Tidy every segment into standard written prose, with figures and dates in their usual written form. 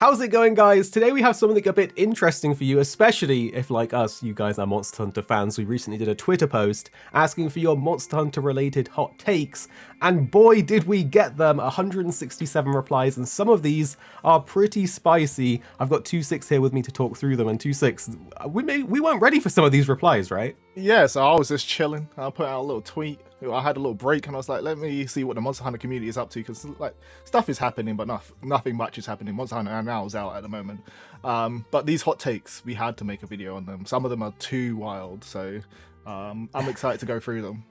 How's it going, guys? Today we have something a bit interesting for you, especially if, like us, you guys are Monster Hunter fans. We recently did a Twitter post asking for your Monster Hunter related hot takes, and boy did we get them. 167 replies, and some of these are pretty spicy. I've got 2-6 here with me to talk through them, and 2-6, we weren't ready for some of these replies, right? Yeah, so I was just chilling. I put out a little tweet. I had a little break and I was like, let me see what the Monster Hunter community is up to, because like stuff is happening, but nothing much is happening. Monster Hunter now is out at the moment. But these hot takes, we had to make a video on them. Some of them are too wild, so I'm excited to go through them.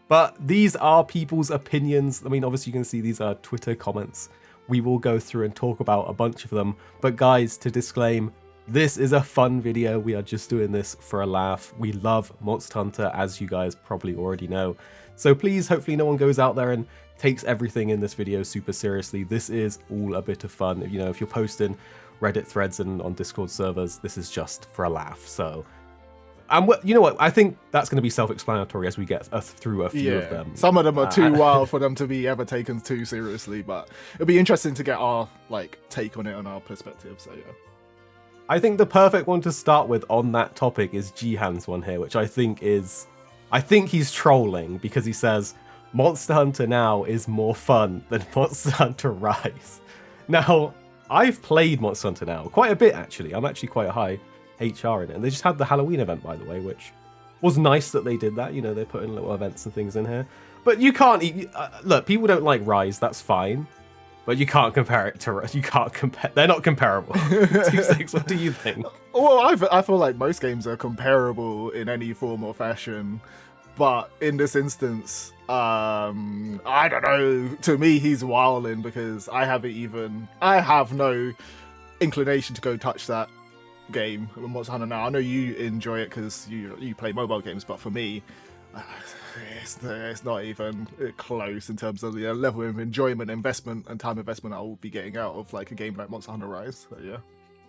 But these are people's opinions. I mean, obviously you can see these are Twitter comments. We will go through and talk about a bunch of them. But guys, to disclaim, this is a fun video. We are just doing this for a laugh. We love Monster Hunter, as you guys probably already know. So please, hopefully no one goes out there and takes everything in this video super seriously. This is all a bit of fun. You know, if you're posting Reddit threads and on Discord servers, this is just for a laugh. So, you know what? I think that's going to be self-explanatory as we get through a few of them. Some of them are too wild for them to be ever taken too seriously, but it'll be interesting to get our take on it and our perspective. So yeah. I think the perfect one to start with on that topic is Jihan's one here, which I think he's trolling because he says, Monster Hunter Now is more fun than Monster Hunter Rise. Now, I've played Monster Hunter Now quite a bit, actually. I'm actually quite a high HR in it. And they just had the Halloween event, by the way, which was nice that they did that. You know, they put in little events and things in here. But you can't, look, people don't like Rise, that's fine. But you can't compare it to, they're not comparable. 2-6, what do you think? Well, I feel like most games are comparable in any form or fashion. But in this instance, I don't know, to me he's wilding because I have no inclination to go touch that game with Monster Hunter Now. I know you enjoy it because you play mobile games, but for me, it's not even close in terms of the level of enjoyment, investment, and time investment I will be getting out of like a game like Monster Hunter Rise. So yeah.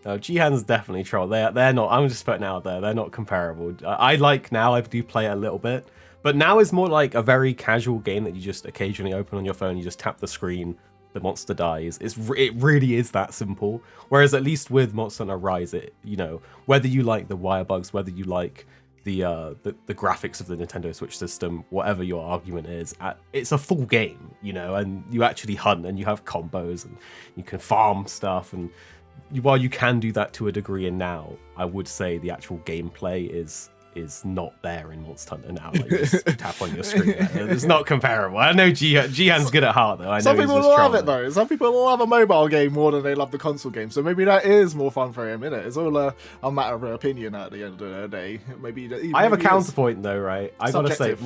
No, Jihan's definitely troll. They're not. I'm just putting it out there. They're not comparable. I like Now. I do play it a little bit, but Now is more like a very casual game that you just occasionally open on your phone. You just tap the screen, the monster dies. It really is that simple. Whereas at least with Monster Hunter Rise, you know, whether you like the wire bugs, whether you like the graphics of the Nintendo Switch system, whatever your argument is, it's a full game, you know, and you actually hunt and you have combos and you can farm stuff, and while you can do that to a degree in Now, I would say the actual gameplay is not there in Monster Hunter Now. Like, just tap on your screen. It's not comparable. I know Jihan's good at heart, though. I know some people love it, though. Some people love a mobile game more than they love the console game. So maybe that is more fun for him, isn't it? It's all a matter of opinion at the end of the day. I have a counterpoint, though, right? I gotta say,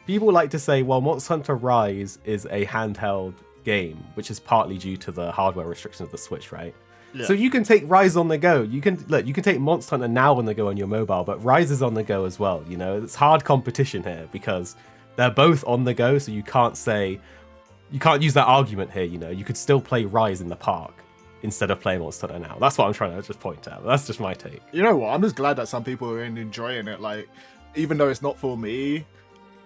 people like to say, well, Monster Hunter Rise is a handheld game, which is partly due to the hardware restrictions of the Switch, right? Yeah. So you can take Rise on the go. You can take Monster Hunter Now on the go on your mobile, but Rise is on the go as well. You know, it's hard competition here because they're both on the go. So you can't use that argument here. You know, you could still play Rise in the park instead of playing Monster Hunter Now. That's what I'm trying to just point out. That's just my take. You know what? I'm just glad that some people are enjoying it. Like, even though it's not for me,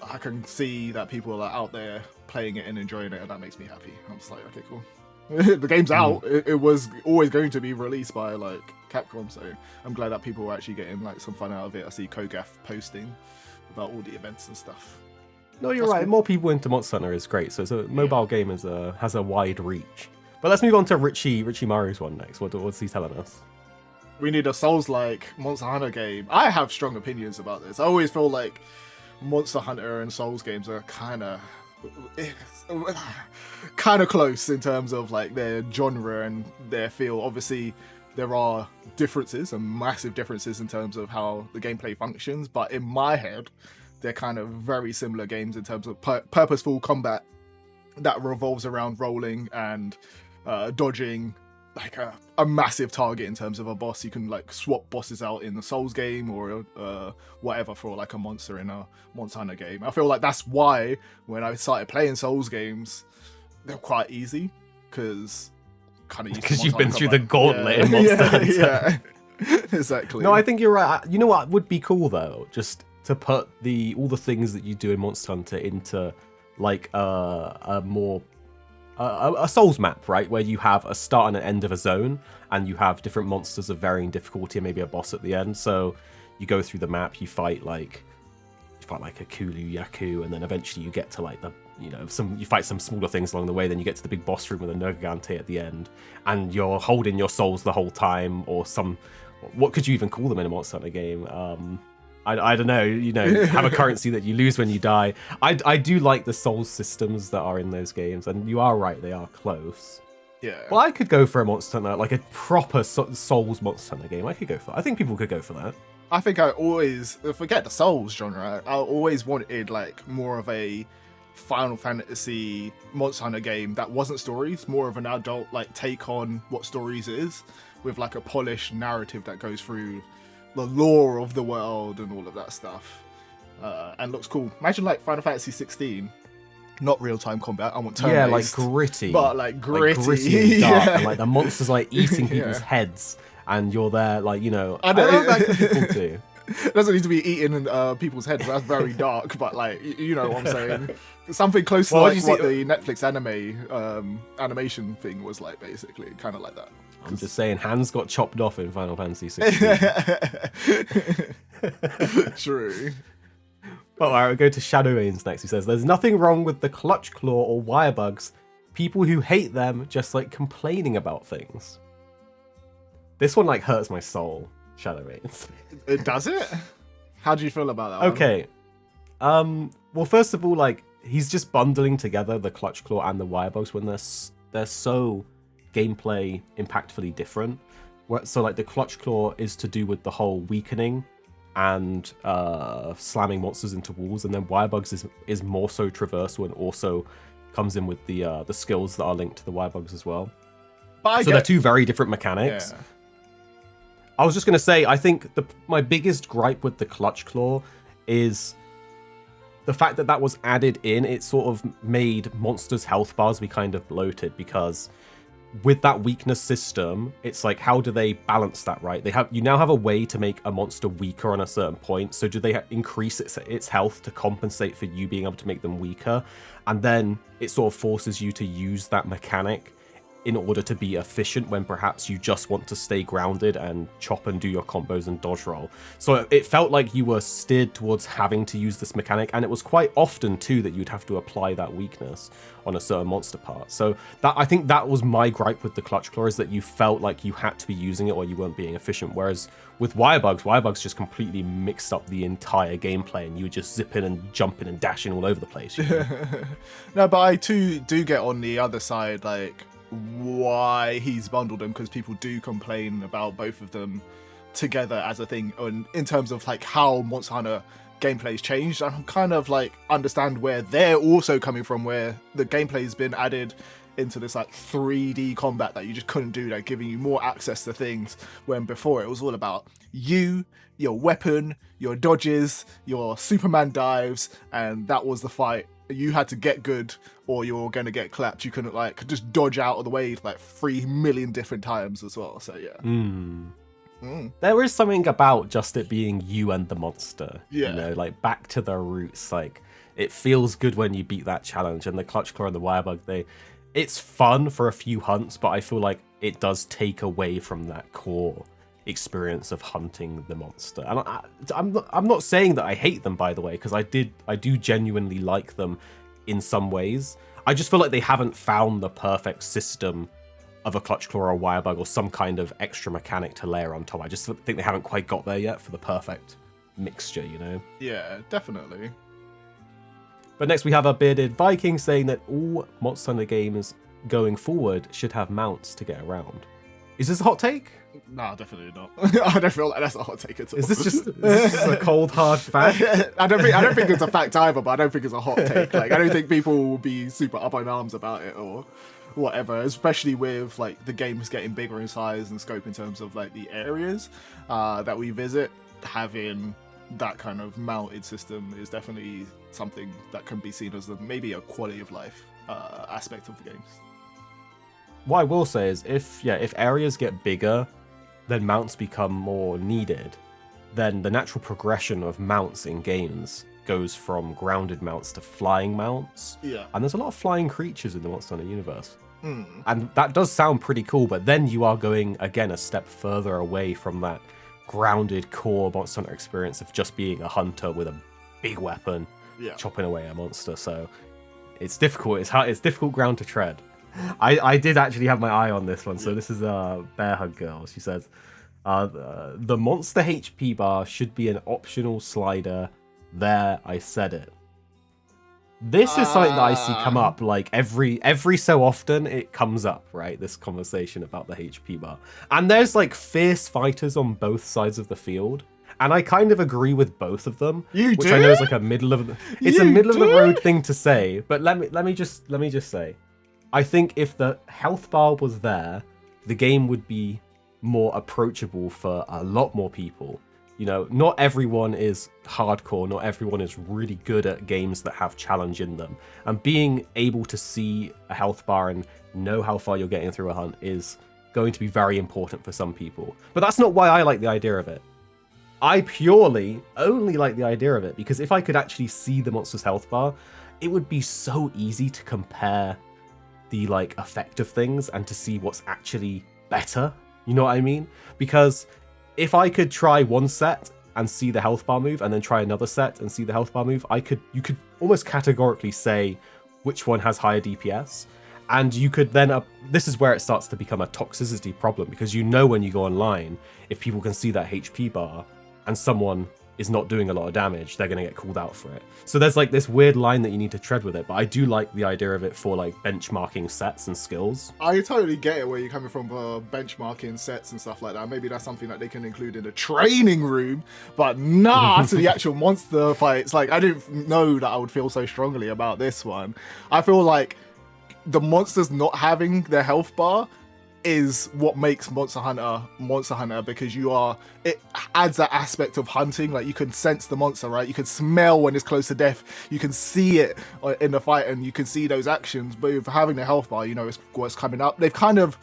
I can see that people are out there playing it and enjoying it, and that makes me happy. I'm just like, okay, cool. The game's out. It was always going to be released by like Capcom, so I'm glad that people are actually getting like some fun out of it. I see Kogaf posting about all the events and stuff. No, you're right. Cool. More people into Monster Hunter is great. So it's a mobile game has a wide reach. But let's move on to Richie Maru's one next. What's he telling us? We need a Souls-like Monster Hunter game. I have strong opinions about this. I always feel like Monster Hunter and Souls games are kind of close in terms of like their genre and their feel. Obviously there are differences and massive differences in terms of how the gameplay functions, but in my head they're kind of very similar games in terms of purposeful combat that revolves around rolling and dodging like a massive target in terms of a boss. You can like swap bosses out in the Souls game or whatever for like a monster in a Monster Hunter game. I feel like that's why when I started playing Souls games, they're quite easy because you've been through the gauntlet in Monster Hunter. Yeah, exactly. No, I think you're right. You know what would be cool though, just to put all the things that you do in Monster Hunter into like a more a Souls map, right, where you have a start and an end of a zone, and you have different monsters of varying difficulty, and maybe a boss at the end. So you go through the map, you fight like a Kulu Yaku, and then eventually you get to like the you fight some smaller things along the way. Then you get to the big boss room with a Nergigante at the end, and you're holding your souls the whole time, or what could you even call them in a Monster Hunter game? I don't know, have a currency that you lose when you die. I do like the souls systems that are in those games, and you are right, they are close. Yeah. Well, I could go for a Monster Hunter, like a proper Souls Monster Hunter game. I think people could go for that. I think I always, forget the Souls genre, I always wanted like more of a Final Fantasy Monster Hunter game that wasn't stories, more of an adult like take on what stories is, with like a polished narrative that goes through the lore of the world and all of that stuff, and looks cool. Imagine like Final Fantasy 16, not real-time combat. I want turn-based. Yeah, like gritty, but like gritty and dark, yeah. and like the monsters like eating people's heads, and you're there like I know that could be cool too. It doesn't need to be eating people's heads. That's very dark, but like you know what I'm saying. Something close to like what the Netflix animation thing was like, basically, kind of like that. I'm just saying, hands got chopped off in Final Fantasy 16. True. But all right, we'll go to Shadow Ains next. He says, "There's nothing wrong with the clutch claw or wire bugs. People who hate them just like complaining about things." This one like hurts my soul, Shadow Ains. Does it? How do you feel about that? Okay. Well, first of all, like he's just bundling together the clutch claw and the wire bugs when they're so gameplay impactfully different. So like the clutch claw is to do with the whole weakening and slamming monsters into walls, and then wire bugs is more so traversal and also comes in with the skills that are linked to the wire bugs as well. So they're two very different mechanics. Yeah. I was just going to say, I think my biggest gripe with the clutch claw is the fact that was added in. It sort of made monsters' health bars be kind of bloated, because with that weakness system, it's like, how do they balance that, right? You now have a way to make a monster weaker on a certain point. So do they increase its health to compensate for you being able to make them weaker? And then it sort of forces you to use that mechanic in order to be efficient when perhaps you just want to stay grounded and chop and do your combos and dodge roll. So it felt like you were steered towards having to use this mechanic, and it was quite often too that you'd have to apply that weakness on a certain monster part. So I think that was my gripe with the clutch claw, is that you felt like you had to be using it or you weren't being efficient. Whereas with wire bugs just completely mixed up the entire gameplay, and you were just zipping and jumping and dashing all over the place. You know? No, but I too do get on the other side, like, why he's bundled them, because people do complain about both of them together as a thing, and in terms of like how Monster Hunter gameplay's changed. I kind of like understand where they're also coming from, where the gameplay's been added into this like 3D combat that you just couldn't do, like giving you more access to things, when before it was all about you, your weapon, your dodges, your Superman dives, and that was the fight. You had to get good or you're going to get clapped. You couldn't like just dodge out of the way like 3 million different times as well. So yeah. There is something about just it being you and the monster. Yeah. You know, like back to the roots. Like it feels good when you beat that challenge. And the clutch claw and the wire bug, it's fun for a few hunts, but I feel like it does take away from that core experience of hunting the monster. And I'm not saying that I hate them, by the way, because I do genuinely like them in some ways. I just feel like they haven't found the perfect system of a clutch claw or a wire bug or some kind of extra mechanic to layer on top. I just think they haven't quite got there yet for the perfect mixture, you know? Yeah, definitely. But next we have a bearded Viking saying that all Monster Hunter games going forward should have mounts to get around. Is this a hot take? No, definitely not. I don't feel like that's a hot take at all. Is this just a cold, hard fact? I don't think it's a fact either, but I don't think it's a hot take. Like, I don't think people will be super up in arms about it or whatever, especially with like the games getting bigger in size and scope in terms of like the areas that we visit. Having that kind of mounted system is definitely something that can be seen as maybe a quality of life aspect of the games. What I will say is if areas get bigger, then mounts become more needed, then the natural progression of mounts in games goes from grounded mounts to flying mounts. Yeah. And there's a lot of flying creatures in the Monster Hunter universe. And that does sound pretty cool, but then you are going, again, a step further away from that grounded core Monster Hunter experience of just being a hunter with a big weapon, chopping away a monster. So it's difficult. It's hard. It's difficult ground to tread. I did actually have my eye on this one. So this is Bear Hug Girl. She says, the monster HP bar should be an optional slider. There, I said it. This is something that I see come up like every so often. It comes up, right? This conversation about the HP bar, and there's like fierce fighters on both sides of the field, and I kind of agree with both of them. Which I know is like a middle of the road thing to say, but let me just say, I think if the health bar was there, the game would be more approachable for a lot more people. You know, not everyone is hardcore, not everyone is really good at games that have challenge in them. And being able to see a health bar and know how far you're getting through a hunt is going to be very important for some people. But that's not why I like the idea of it. I purely only like the idea of it because if I could actually see the monster's health bar, it would be so easy to compare the like effect of things and to see what's actually better. You know what I mean? Because if I could try one set and see the health bar move and then try another set and see the health bar move, you could almost categorically say which one has higher DPS. And you could then, this is where it starts to become a toxicity problem because you know when you go online, if people can see that HP bar and someone is not doing a lot of damage, they're going to get called out for it. So there's like this weird line that you need to tread with it, but I do like the idea of it for like benchmarking sets and skills. I totally get it where you're coming from, benchmarking sets and stuff like that. Maybe that's something that they can include in the training room, but nah, to the actual monster fights. Like, I didn't know that I would feel so strongly about this one. I feel like the monsters not having their health bar is what makes Monster Hunter because it adds that aspect of hunting. Like, you can sense the monster, right? You can smell when it's close to death, you can see it in the fight, and you can see those actions. But with having the health bar, you know what's coming up. They've kind of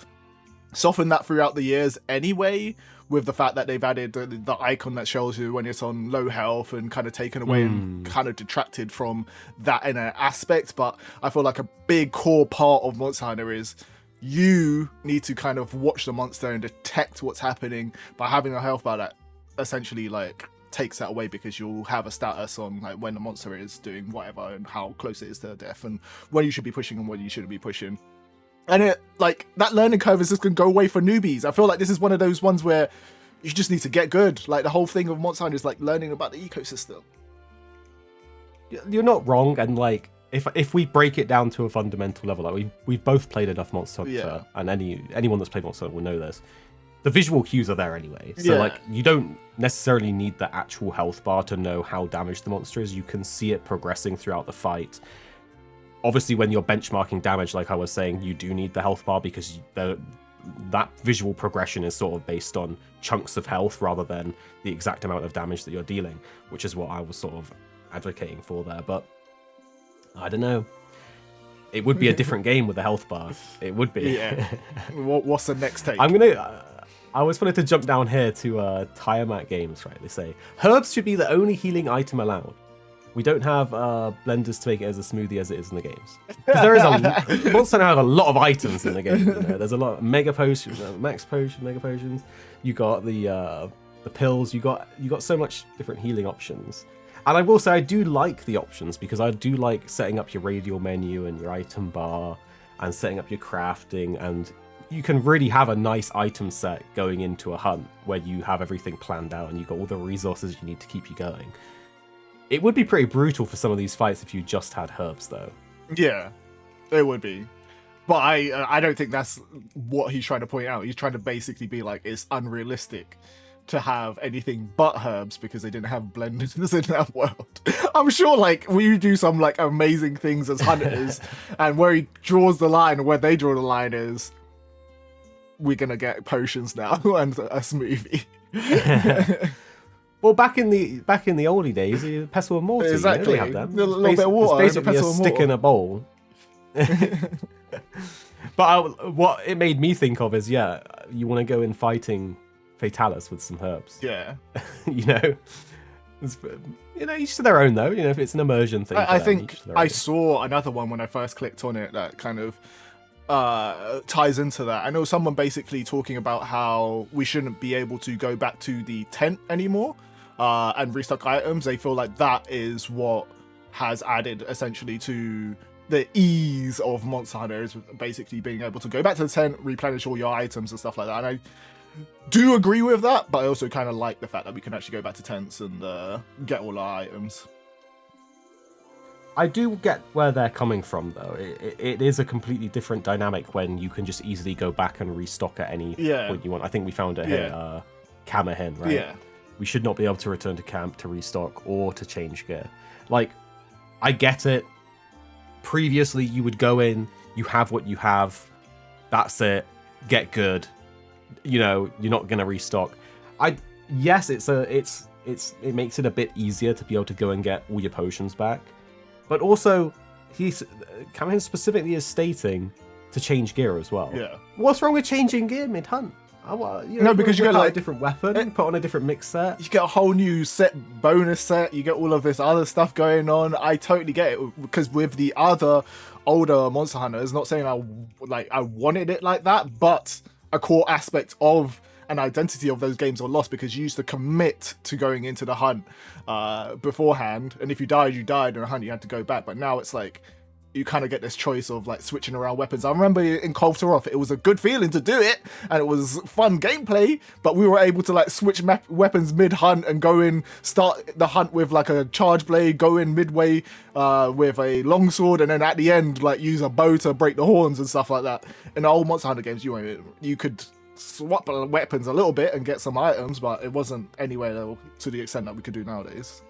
softened that throughout the years anyway, with the fact that they've added the icon that shows you when it's on low health and kind of taken away and kind of detracted from that in an aspect. But I feel like a big core part of Monster Hunter is you need to kind of watch the monster and detect what's happening by having a health bar that essentially like takes that away, because you'll have a status on like when the monster is doing whatever and how close it is to death and when you should be pushing and when you shouldn't be pushing. And it, like, that learning curve is just gonna go away for newbies. I feel like this is one of those ones where you just need to get good. Like, the whole thing of Monster Hunter is like learning about the ecosystem. You're not wrong, and like if we break it down to a fundamental level, like we've both played enough Monster Hunter, and anyone that's played Monster Hunter will know this. The visual cues are there anyway, so like you don't necessarily need the actual health bar to know how damaged the monster is. You can see it progressing throughout the fight. Obviously, when you're benchmarking damage, like I was saying, you do need the health bar because that visual progression is sort of based on chunks of health rather than the exact amount of damage that you're dealing, which is what I was sort of advocating for there. But I don't know. It would be a different game with the health bar. It would be. Yeah. What's the next take? I always wanted to jump down here to Tiamat Games, right? They say herbs should be the only healing item allowed. We don't have blenders to make it as a smoothie as it is in the games. Because there is Monster Hunter have a lot of items in the game. You know? There's a lot of mega potions, max potions, mega potions. You got the pills. You got so much different healing options. And I will say I do like the options because I do like setting up your radial menu and your item bar and setting up your crafting, and you can really have a nice item set going into a hunt where you have everything planned out and you've got all the resources you need to keep you going. It would be pretty brutal for some of these fights if you just had herbs, though. Yeah, it would be. But I don't think that's what he's trying to point out. He's trying to basically be like, it's unrealistic to have anything but herbs because they didn't have blenders in that world. I'm sure like we do some like amazing things as hunters, and where he draws the line, where they draw the line is we're gonna get potions now and a smoothie. Well, back in the oldie days, pestle and mortar, exactly. You know, they had them. A little bit of water, it's basically a stick in a bowl. But what it made me think of is, you want to go in fighting Fatalis with some herbs. Yeah. You know, Each to their own though. If it's an immersion thing. I think I saw another one when I first clicked on it that kind of ties into that. I know someone basically talking about how we shouldn't be able to go back to the tent anymore and restock items. They feel like that is what has added essentially to the ease of Monster Hunter, is basically being able to go back to the tent, replenish all your items and stuff like that. And I do agree with that, but I also kind of like the fact that we can actually go back to tents and get all our items. I do get where they're coming from, though. It is a completely different dynamic when you can just easily go back and restock at any point you want. I think we found it here, Kamahin, right? Yeah. We should not be able to return to camp to restock or to change gear. Like, I get it. Previously, you would go in, you have what you have, that's it, get good. You're not gonna restock. Yes, it makes it a bit easier to be able to go and get all your potions back. But also, Kamahin specifically is stating to change gear as well. Yeah. What's wrong with changing gear mid-hunt? No, because you get a different weapon, put on a different mix set. You get a whole new bonus set. You get all of this other stuff going on. I totally get it, because with the other older Monster Hunters, not saying I wanted it like that, but a core aspect of an identity of those games are lost, because you used to commit to going into the hunt beforehand, and if you died, in a hunt you had to go back. But now it's like you kind of get this choice of like switching around weapons. I remember in Kulturoth, it was a good feeling to do it, and it was fun gameplay, but we were able to like switch weapons mid-hunt and go in, start the hunt with like a charge blade, go in midway with a longsword, and then at the end like use a bow to break the horns and stuff like that. In the old Monster Hunter games, you could swap weapons a little bit and get some items, but it wasn't anywhere to the extent that we could do nowadays.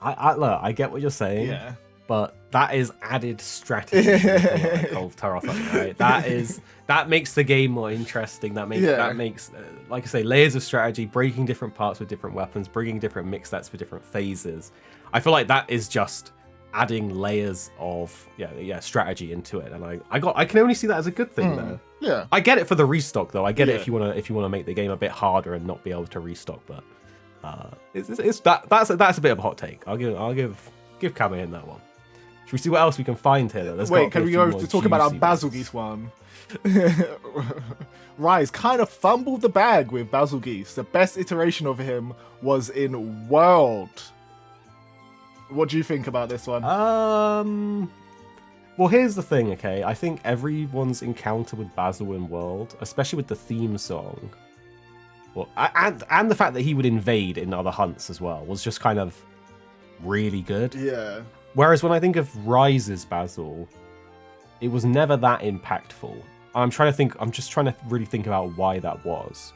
Look, I get what you're saying. Yeah. But that is added strategy. Right? That makes the game more interesting. That makes like I say, layers of strategy, breaking different parts with different weapons, bringing different mix sets for different phases. I feel like that is just adding layers of strategy into it, and I can only see that as a good thing though. Yeah, I get it for the restock though. I get it if you wanna make the game a bit harder and not be able to restock, but that's a bit of a hot take. I'll give Kamahin that one. Should we see what else we can find here? Wait, can we go to talk about our Bazel Geese one? Rise kind of fumbled the bag with Bazel Geese. The best iteration of him was in World. What do you think about this one? Well, here's the thing, okay? I think everyone's encounter with Bazel in World, especially with the theme song, and the fact that he would invade in other hunts as well, was just kind of really good. Yeah. Whereas when I think of Rise's Bazel, it was never that impactful. I'm just trying to really think about why that was.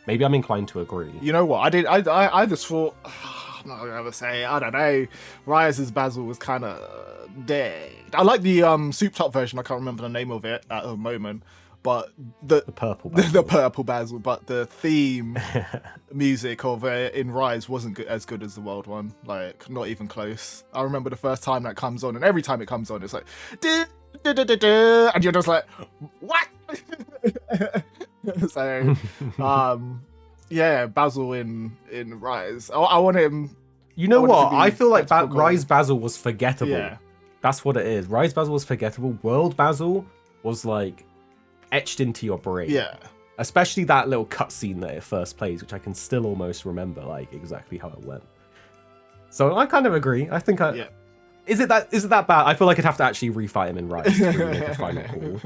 Maybe I'm inclined to agree. You know what? I just thought, I'm not gonna say, I don't know. Rise's Bazel was kind of dead. I like the souped up version. I can't remember the name of it at the moment. But the purple Bazel. The purple Bazel, but the theme music of in Rise wasn't as good as the World one. Like, not even close. I remember the first time that comes on, and every time it comes on, it's like, and you're just like, what? So, Bazel in Rise. I want him. You know what? I feel like Rise Bazel was forgettable. Yeah. That's what it is. Rise Bazel was forgettable. World Bazel was like etched into your brain. Yeah. Especially that little cutscene that it first plays, which I can still almost remember like exactly how it went. So I kind of agree. I think is it that bad? I feel like I'd have to actually refight him in Rise to really make a final call.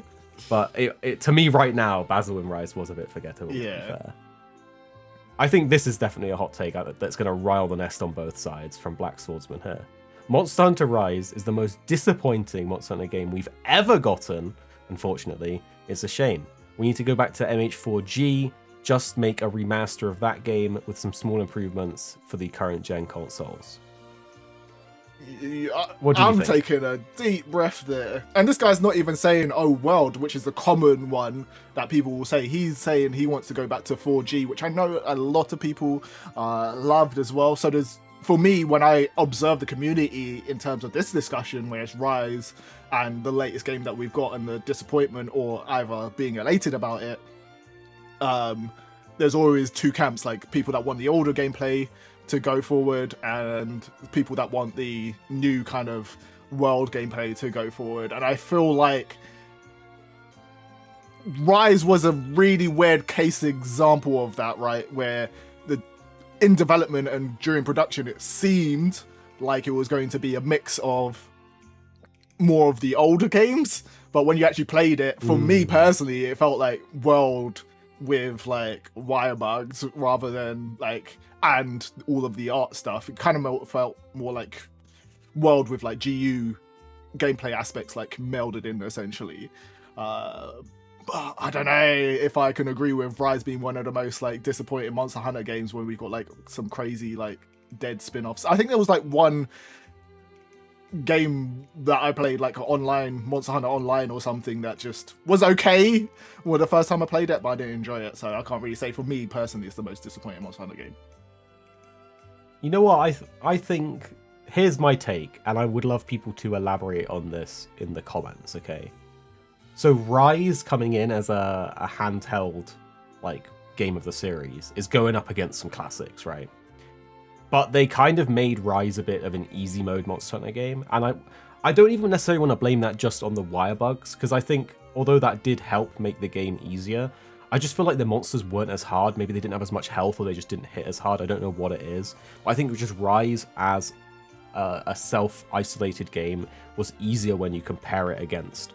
But to me right now, Bazel in Rise was a bit forgettable. Yeah. To be fair. I think this is definitely a hot take that's going to rile the nest on both sides from Black Swordsman here. Monster Hunter Rise is the most disappointing Monster Hunter game we've ever gotten. Unfortunately, it's a shame. We need to go back to MH4G, just make a remaster of that game with some small improvements for the current gen consoles. I'm taking a deep breath there. And this guy's not even saying, oh, World, which is the common one that people will say. He's saying he wants to go back to 4G, which I know a lot of people loved as well. So for me, when I observe the community in terms of this discussion, where it's Rise and the latest game that we've got and the disappointment or either being elated about it, there's always two camps, like people that want the older gameplay to go forward, and people that want the new kind of world gameplay to go forward. And I feel like Rise was a really weird case example of that, right? Where in development and during production, it seemed like it was going to be a mix of more of the older games, but when you actually played it, for me personally, it felt like World with like wire bugs rather than like, and all of the art stuff. It kind of felt more like World with like GU gameplay aspects like melded in essentially. But I don't know if I can agree with Rise being one of the most like disappointing Monster Hunter games where we got like some crazy like dead spin-offs. I think there was like one game that I played like online, Monster Hunter Online or something, that just was okay well the first time I played it, but I didn't enjoy it, so I can't really say for me personally it's the most disappointing Monster Hunter game. You know what, I think, here's my take, and I would love people to elaborate on this in the comments, okay? So Rise coming in as a handheld like game of the series is going up against some classics, right? But they kind of made Rise a bit of an easy mode Monster Hunter game, and I don't even necessarily want to blame that just on the wire bugs, because I think although that did help make the game easier, I just feel like the monsters weren't as hard. Maybe they didn't have as much health, or they just didn't hit as hard. I don't know what it is. But I think just Rise as a self-isolated game was easier when you compare it against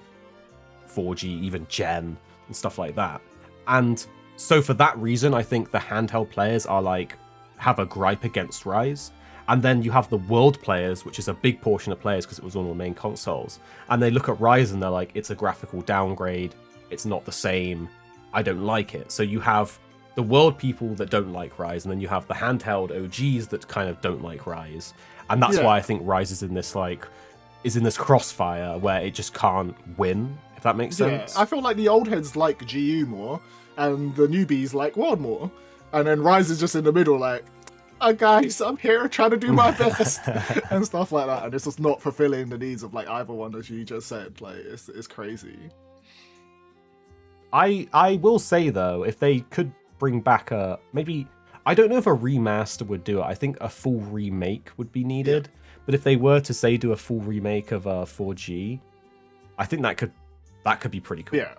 4G, even Gen, and stuff like that. And so for that reason, I think the handheld players are like, have a gripe against Rise. And then you have the world players, which is a big portion of players because it was on the main consoles. And they look at Rise and they're like, it's a graphical downgrade. It's not the same. I don't like it. So you have the world people that don't like Rise, and then you have the handheld OGs that kind of don't like Rise. And that's why I think Rise is in this crossfire where it just can't win, if that makes sense. I feel like the old heads like GU more, and the newbies like World more. And then Rise is just in the middle, like, oh, guys, I'm here trying to do my best, and stuff like that. And it's just not fulfilling the needs of like either one, as you just said. Like, it's crazy. I will say though, if they could bring back maybe, I don't know if a remaster would do it. I think a full remake would be needed. Yeah. But if they were to say do a full remake of 4G, I think that could be pretty cool. Yeah.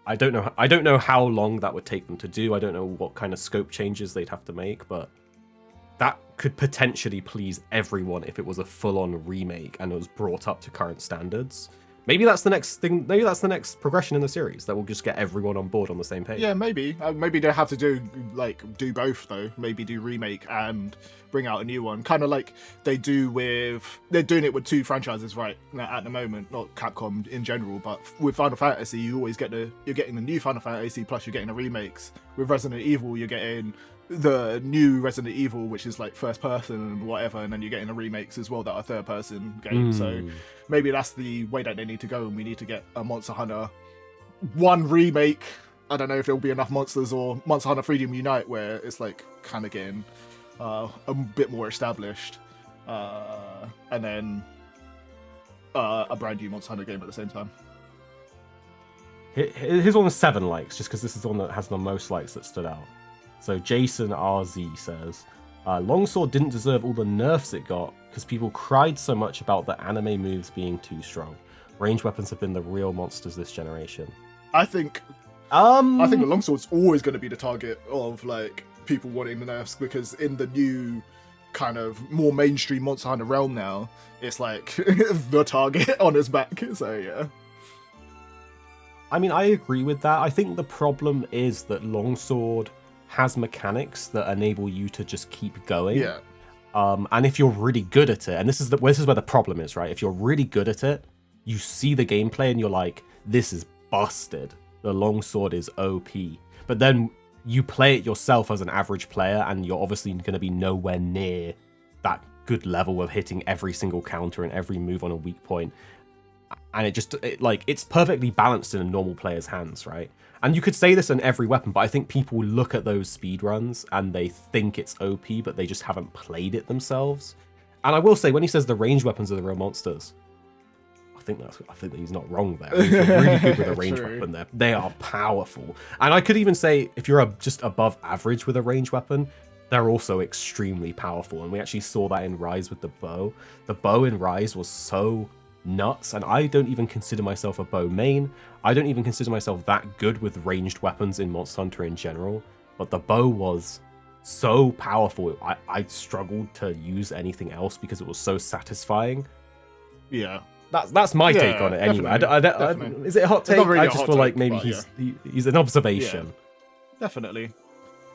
I don't know how long that would take them to do. I don't know what kind of scope changes they'd have to make, but that could potentially please everyone if it was a full-on remake and it was brought up to current standards. Maybe that's the next thing. Maybe that's the next progression in the series that will just get everyone on board on the same page. Yeah, maybe. Maybe they have to do both though. Maybe do remake and bring out a new one, kind of like they're doing it with two franchises right at the moment. Not Capcom in general, but with Final Fantasy, you always you're getting the new Final Fantasy plus you're getting the remakes. With Resident Evil, you're getting the new Resident Evil, which is like first person and whatever, and then you're getting the remakes as well that are third person games. So maybe that's the way that they need to go, and we need to get a Monster Hunter 1 remake. I don't know if there'll be enough monsters, or Monster Hunter Freedom Unite, where it's like kind of getting a bit more established, and then a brand new Monster Hunter game at the same time. Here's one with 7 likes, just because this is the one that has the most likes that stood out. So Jason RZ says, Longsword didn't deserve all the nerfs it got because people cried so much about the anime moves being too strong. Ranged weapons have been the real monsters this generation. I think the Longsword's always going to be the target of like people wanting the nerfs, because in the new kind of more mainstream Monster Hunter realm now, it's like the target on his back. So yeah. I mean, I agree with that. I think the problem is that Longsword has mechanics that enable you to just keep going. Yeah. And if you're really good at it, and this is where the problem is, right? If you're really good at it, you see the gameplay and you're like, this is busted. The Longsword is OP. But then you play it yourself as an average player, and you're obviously going to be nowhere near that good level of hitting every single counter and every move on a weak point. And it's perfectly balanced in a normal player's hands, right? And you could say this on every weapon, but I think people look at those speedruns and they think it's OP, but they just haven't played it themselves. And I will say, when he says the ranged weapons are the real monsters, I think he's not wrong there. You're really good with a ranged weapon there. They are powerful. And I could even say, if you're just above average with a ranged weapon, they're also extremely powerful. And we actually saw that in Rise with the bow. The bow in Rise was so nuts, and I don't even consider myself a bow main. I don't even consider myself that good with ranged weapons in Monster Hunter in general, but the bow was so powerful. I struggled to use anything else because it was so satisfying. Yeah. That's my take on it anyway. Is it a hot take? Really I just feel like maybe he's an observation. Yeah, definitely.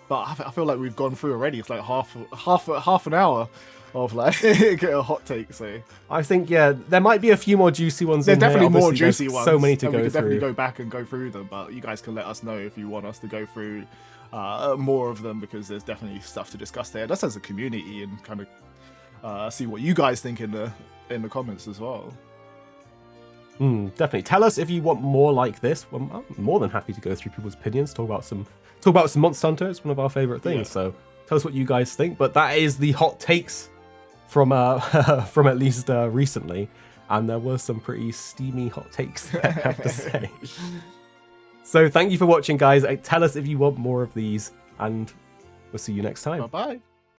But I feel like we've gone through already. It's like half an hour of like get a hot take. So I think there might be a few more juicy ones. There's definitely more juicy ones. So many to go through. We could definitely go back and go through them. But you guys can let us know if you want us to go through more of them, because there's definitely stuff to discuss there. Just as a community, and kind of see what you guys think in the comments as well. Definitely tell us if you want more like this. I'm more than happy to go through people's opinions, talk about some Monster Hunter. It's one of our favorite things. So tell us what you guys think. But that is the hot takes from from at least recently, and there were some pretty steamy hot takes there, I have to say. So thank you for watching, guys. Tell us if you want more of these, and we'll see you next time. Bye bye.